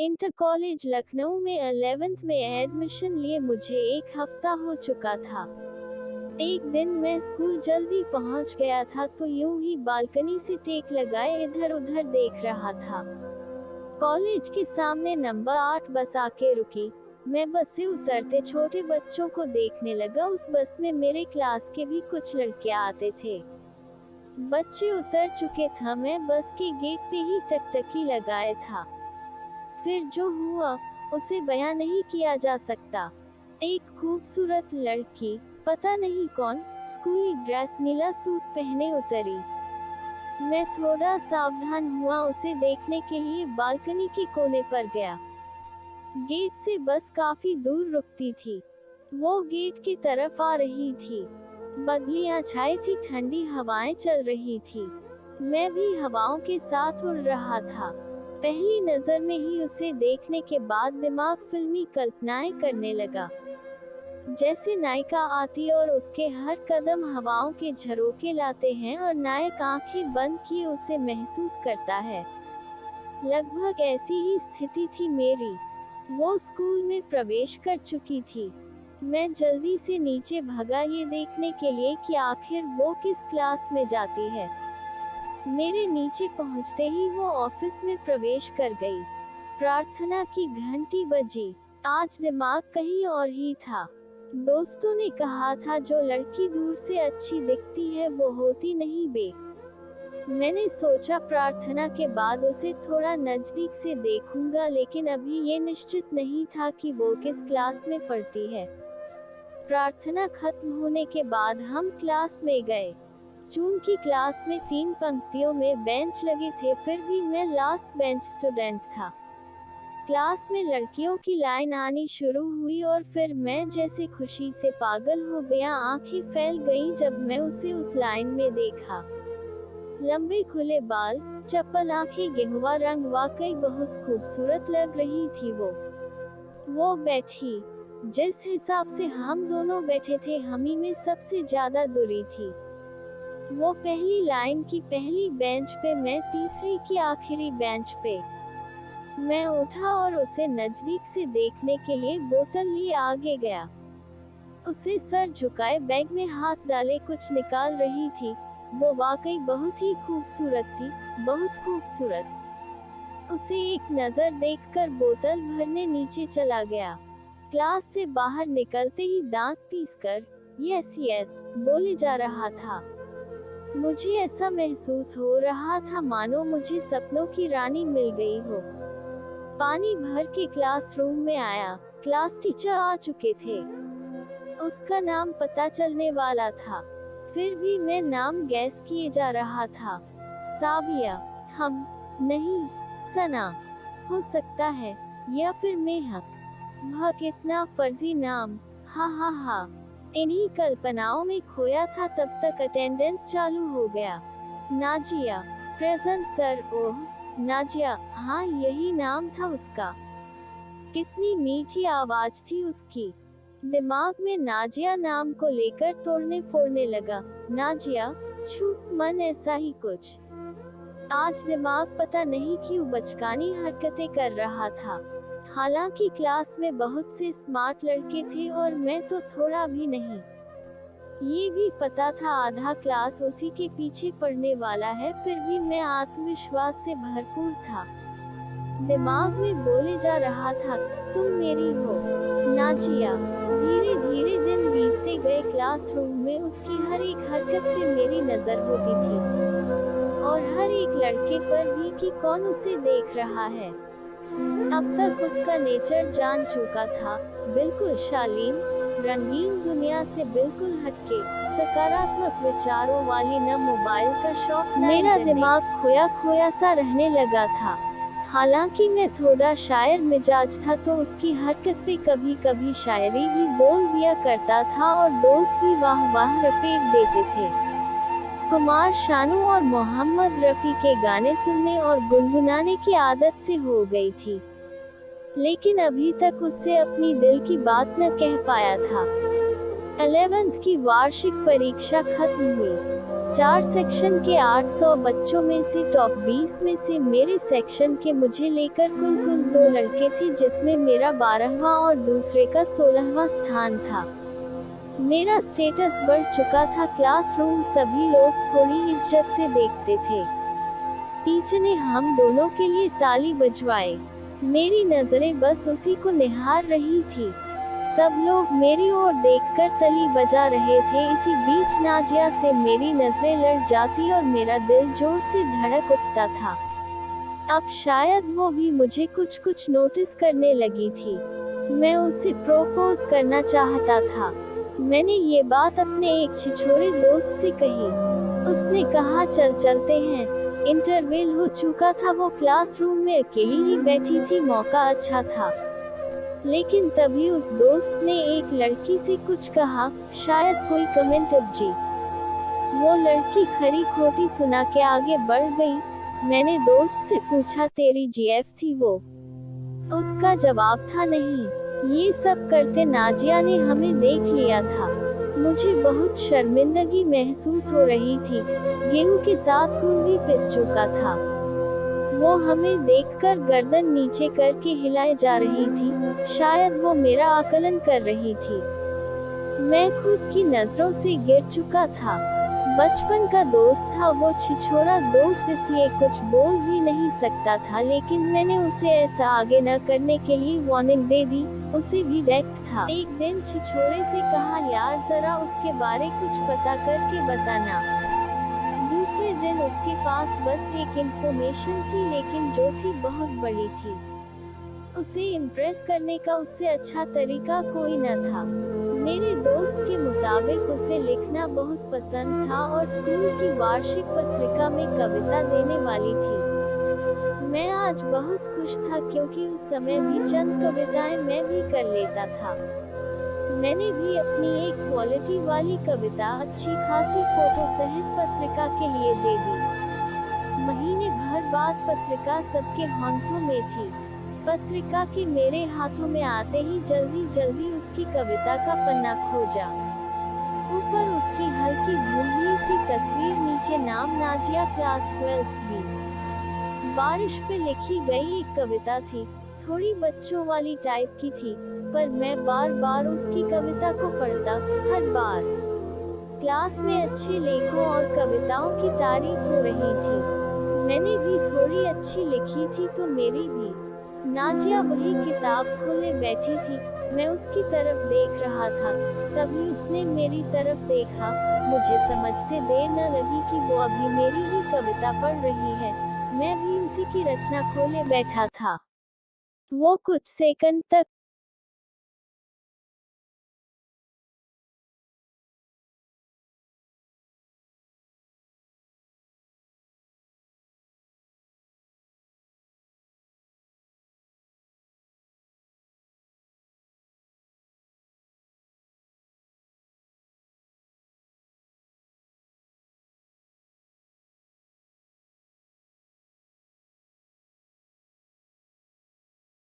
Inter college Lucknow में 11th में admission लिए मुझे 1 हफ्ता हो चुका था। एक दिन मैं स्कूल जल्दी पहुंच गया था तो यूं ही बालकनी से टेक लगाए इधर उधर देख रहा था। कॉलेज के सामने नंबर 8 बस आके रुकी। मैं बस से उतरते छोटे बच्चों को देखने लगा। उस बस में मेरे क्लास के भी कुछ लड़कियां आते थे। बच्चे उतर चुके था, मैं बस के गेट पे ही टकटकी लगाए था। फिर जो हुआ उसे बयां नहीं किया जा सकता। एक खूबसूरत लड़की, पता नहीं कौन, स्कूली ड्रेस नीला सूट पहने उतरी। मैं थोड़ा सावधान हुआ, उसे देखने के लिए बालकनी के कोने पर गया। गेट से बस काफी दूर रुकती थी। वो गेट की तरफ आ रही थी। बदलियां छाई थी, ठंडी हवाएं चल रही थी। मैं भी हवाओं के साथ उड़ रहा था। पहली नजर में ही उसे देखने के बाद दिमाग फिल्मी कल्पनाएं करने लगा। जैसे नायिका आती और उसके हर कदम हवाओं के झरोके लाते हैं और नायक आंखें बंद किए उसे महसूस करता है। लगभग ऐसी ही स्थिति थी मेरी। वो स्कूल में प्रवेश कर चुकी थी। मैं जल्दी से नीचे भागा ये देखने के लिए कि आखिर वो किस क्लास में जाती है। मेरे नीचे पहुंचते ही वो ऑफिस में प्रवेश कर गई। प्रार्थना की घंटी बजी। आज दिमाग कहीं और ही था। दोस्तों ने कहा था जो लड़की दूर से अच्छी दिखती है वो होती नहीं बे। मैंने सोचा प्रार्थना के बाद उसे थोड़ा नजदीक से देखूंगा, लेकिन अभी ये निश्चित नहीं था कि वो किस क्लास में पढ़ती है। प्रार्थना खत्म होने के बाद हम क्लास में गए। चूंकि क्लास में 3 पंक्तियों में बेंच लगे थे, फिर भी मैं लास्ट बेंच स्टूडेंट था। क्लास में लड़कियों की लाइन आनी शुरू हुई और फिर मैं जैसे खुशी से पागल हो गया। आंखें फैल गईं जब मैं उसे उस लाइन में देखा। लंबे खुले बाल, चप्पल, आंखें, गेहुआ रंग, वाकई बहुत खूबसूरत लग रही थी वो बैठी। जिस हिसाब से हम दोनों बैठे थे, हमी में सबसे ज्यादा दूरी थी। वो पहली लाइन की पहली बेंच पे, मैं तीसरी की आखिरी बेंच पे। मैं उठा और उसे नजदीक से देखने के लिए बोतल लिए आगे गया। उसे सर झुकाए बैग में हाथ डाले कुछ निकाल रही थी। वो वाकई बहुत ही खूबसूरत थी, बहुत खूबसूरत। उसे एक नजर देखकर बोतल भरने नीचे चला गया। क्लास से बाहर निकलते ही दांत पीसकर यस यस बोले जा रहा था। मुझे ऐसा महसूस हो रहा था मानो मुझे सपनों की रानी मिल गई हो। पानी भर के क्लासरूम में आया। क्लास टीचर आ चुके थे। उसका नाम पता चलने वाला था। फिर भी मैं नाम गैस किए जा रहा था। साबिया, हम, नहीं, सना, हो सकता है, या फिर मेहक। वह कितना फर्जी नाम, हा हा हा। इन्हीं कल्पनाओं में खोया था तब तक अटेंडेंस चालू हो गया। Nazia, present sir. Oh Nazia, हाँ यही नाम था उसका। कितनी मीठी आवाज थी उसकी। दिमाग में नाजिया नाम को लेकर तोड़ने फोड़ने लगा। नाजिया, छूट मन, ऐसा ही कुछ। आज दिमाग पता नहीं क्यों बचकानी हरकतें कर रहा था। हालांकि क्लास में बहुत से स्मार्ट लड़के थे और मैं तो थोड़ा भी नहीं। ये भी पता था आधा क्लास उसी के पीछे पड़ने वाला है, फिर भी मैं आत्मविश्वास से भरपूर था। दिमाग में बोले जा रहा था, तुम मेरी हो नाजिया। धीरे धीरे दिन बीतते गए। क्लासरूम में उसकी हर एक हरकत पे मेरी नजर होती थी, और हर एक लड़के पर भी कि कौन उसे देख रहा है। अब तक उसका नेचर जान चुका था। बिल्कुल शालीन, रंगीन दुनिया से बिल्कुल हटके, सकारात्मक विचारों वाली, न मोबाइल का शौक। मेरा दिमाग खोया खोया सा रहने लगा था। हालांकि मैं थोड़ा शायर मिजाज था तो उसकी हरकत पे कभी कभी शायरी भी बोल दिया करता था और दोस्त भी वाह वाह रपेट देते थे। कुमार शानू और मोहम्मद रफ़ी के गाने सुनने और गुनगुनाने की आदत से हो गई थी, लेकिन अभी तक उससे अपनी दिल की बात न कह पाया था। 11th की वार्षिक परीक्षा खत्म हुई। 4 सेक्शन के 800 बच्चों में से टॉप 20 में से मेरे सेक्शन के मुझे लेकर कुल 2 लड़के थे, जिसमें मेरा 12वां और दूसरे का 16वां स्थान था। मेरा स्टेटस बढ़ चुका था। क्लासरूम सभी लोग थोड़ी इज्जत से देखते थे। टीचर ने हम दोनों के लिए ताली बजवाई। मेरी नजरें बस उसी को निहार रही थी। सब लोग मेरी ओर देखकर ताली बजा रहे थे। इसी बीच नाजिया से मेरी नजरें लड़ जाती और मेरा दिल जोर से धड़क उठता था। अब शायद वो भी मुझे कुछ नोटिस करने लगी थी। मैं उसे प्रपोज करना चाहता था। मैंने ये बात अपने एक छिछोरे दोस्त से कही। उसने कहा चलते हैं। इंटरवल हो चुका था। वो क्लासरूम में अकेली ही बैठी थी। मौका अच्छा था। लेकिन तभी उस दोस्त ने एक लड़की से कुछ कहा, शायद कोई कमेंट जी। वो लड़की खरी खोटी सुना के आगे बढ़ गई। मैंने दोस्त से पूछा तेरी जीएफ थी वो? उसका जवाब था नहीं। ये सब करते नाजिया ने हमें देख लिया था। मुझे बहुत शर्मिंदगी महसूस हो रही थी। गेहूं के साथ खून भी पिस चुका था। वो हमें देखकर गर्दन नीचे करके हिलाए जा रही थी। शायद वो मेरा आकलन कर रही थी। मैं खुद की नजरों से गिर चुका था। बचपन का दोस्त था वो, छिछोरा दोस्त, इसलिए कुछ बोल भी नहीं सकता था। लेकिन मैंने उसे ऐसा आगे न करने के लिए वार्निंग दे दी। उसे भी डायरेक्ट था। एक दिन छिछोरे से कहा, यार जरा उसके बारे कुछ पता करके बताना। दूसरे दिन उसके पास बस एक इंफॉर्मेशन थी, लेकिन जो थी बहुत बड़ी थी। उसे इम्प्रेस करने का उससे अच्छा तरीका कोई न था। मेरे दोस्त के मुताबिक उसे लिखना बहुत पसंद था और स्कूल की वार्षिक पत्रिका में कविता देने वाली थी। मैं आज बहुत खुश था क्योंकि उस समय भी चंद कविताएं मैं भी कर लेता था। मैंने भी अपनी एक क्वालिटी वाली कविता अच्छी खासी फोटो सहित पत्रिका के लिए दे दी। महीने भर बाद पत्रिका सबके हाथों में थी। पत्रिका के मेरे हाथों में आते ही जल्दी उसकी कविता का पन्ना खोजा। ऊपर उसकी हल्की धुंधली सी तस्वीर, नीचे नाम नाजिया, क्लास 12 भी। बारिश पे लिखी गई एक कविता थी। थोड़ी बच्चों वाली टाइप की थी, पर मैं बार उसकी कविता को पढ़ता। हर बार क्लास में अच्छे लेखों और कविताओं की तारीफ हो रही थी। मैंने भी थोड़ी अच्छी लिखी थी तो मेरी भी। नाजिया वही किताब खोले बैठी थी। मैं उसकी तरफ देख रहा था। तभी उसने मेरी तरफ देखा। मुझे समझते देर न लगी कि वो अभी मेरी ही कविता पढ़ रही है। मैं भी उसी की रचना खोले बैठा था। वो कुछ सेकंड तक